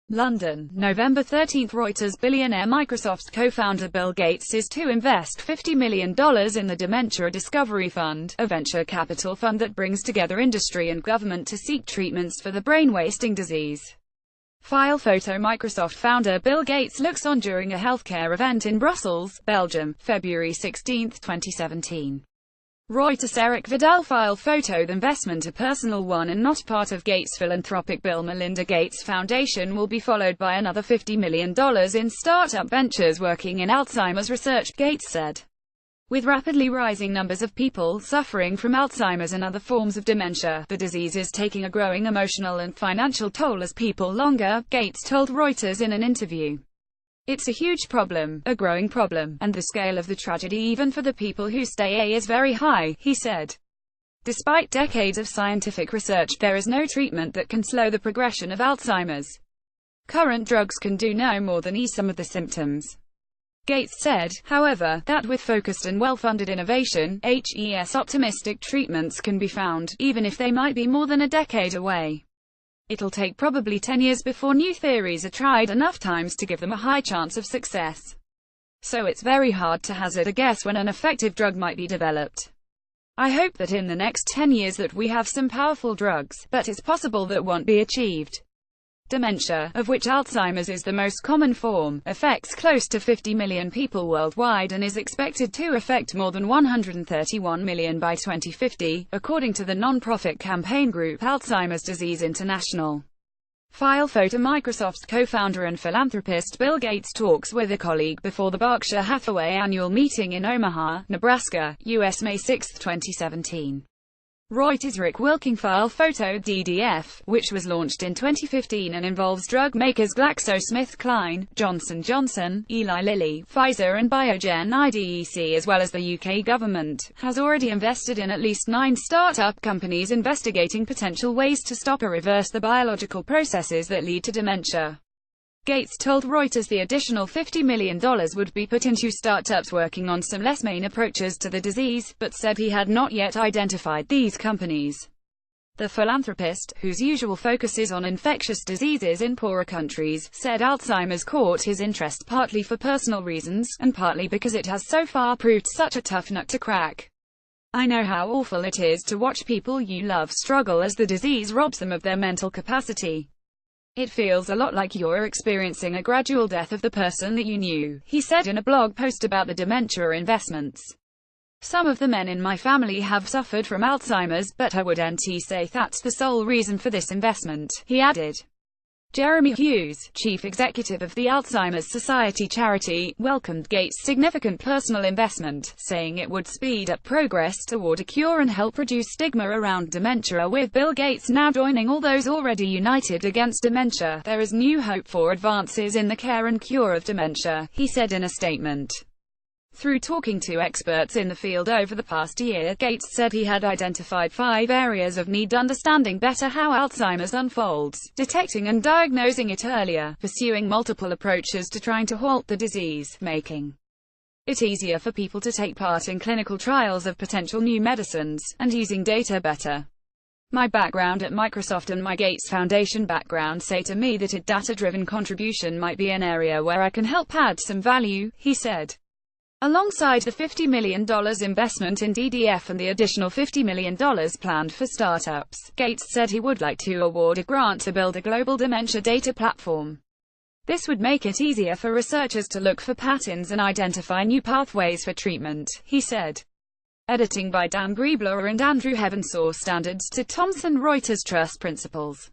London, November 13. Reuters. Billionaire Microsoft co-founder Bill Gates is to invest $50 million in the Dementia Discovery Fund, a venture capital fund that brings together industry and government to seek treatments for the brain-wasting disease. File photo. Microsoft founder Bill Gates looks on during a healthcare event in Brussels, Belgium, February 16, 2017. Reuters. Eric Vidal. File photo. The investment, a personal one and not part of Gates' philanthropic Bill Melinda Gates Foundation, will be followed by another $50 million in startup ventures working in Alzheimer's research, Gates said. With rapidly rising numbers of people suffering from Alzheimer's and other forms of dementia, the disease is taking a growing emotional and financial toll as people longer, Gates told Reuters in an interview. It's a huge problem, a growing problem, and the scale of the tragedy even for the people who stay is very high, he said. Despite decades of scientific research, there is no treatment that can slow the progression of Alzheimer's. Current drugs can do no more than ease some of the symptoms. Gates said, however, that with focused and well-funded innovation, optimistic treatments can be found, even if they might be more than a decade away. It'll take probably 10 years before new theories are tried enough times to give them a high chance of success. So it's very hard to hazard a guess when an effective drug might be developed. I hope that in the next 10 years that we have some powerful drugs, but it's possible that won't be achieved. Dementia, of which Alzheimer's is the most common form, affects close to 50 million people worldwide and is expected to affect more than 131 million by 2050, according to the non-profit campaign group Alzheimer's Disease International. File photo. Microsoft's co-founder and philanthropist Bill Gates talks with a colleague before the Berkshire Hathaway annual meeting in Omaha, Nebraska, U.S. May 6, 2017. Reuters. Rick Wilking. File photo. DDF, which was launched in 2015 and involves drug makers GlaxoSmithKline, Johnson & Johnson, Eli Lilly, Pfizer and Biogen IDEC, as well as the UK government, has already invested in at least 9 startup companies investigating potential ways to stop or reverse the biological processes that lead to dementia. Gates told Reuters the additional $50 million would be put into startups working on some less main approaches to the disease, but said he had not yet identified these companies. The philanthropist, whose usual focus is on infectious diseases in poorer countries, said Alzheimer's caught his interest partly for personal reasons, and partly because it has so far proved such a tough nut to crack. I know how awful it is to watch people you love struggle as the disease robs them of their mental capacity. It feels a lot like you're experiencing a gradual death of the person that you knew, he said in a blog post about the dementia investments. Some of the men in my family have suffered from Alzheimer's, but I wouldn't say that's the sole reason for this investment, he added. Jeremy Hughes, chief executive of the Alzheimer's Society charity, welcomed Gates' significant personal investment, saying it would speed up progress toward a cure and help reduce stigma around dementia. With Bill Gates now joining all those already united against dementia, there is new hope for advances in the care and cure of dementia, he said in a statement. Through talking to experts in the field over the past year, Gates said he had identified 5 areas of need: understanding better how Alzheimer's unfolds, detecting and diagnosing it earlier, pursuing multiple approaches to trying to halt the disease, making it easier for people to take part in clinical trials of potential new medicines, and using data better. My background at Microsoft and my Gates Foundation background say to me that a data-driven contribution might be an area where I can help add some value, he said. Alongside the $50 million investment in DDF and the additional $50 million planned for startups, Gates said he would like to award a grant to build a global dementia data platform. This would make it easier for researchers to look for patterns and identify new pathways for treatment, he said. Editing by Dan Griebler and Andrew Heaven. Source: Standards to Thomson Reuters. Trust Principles.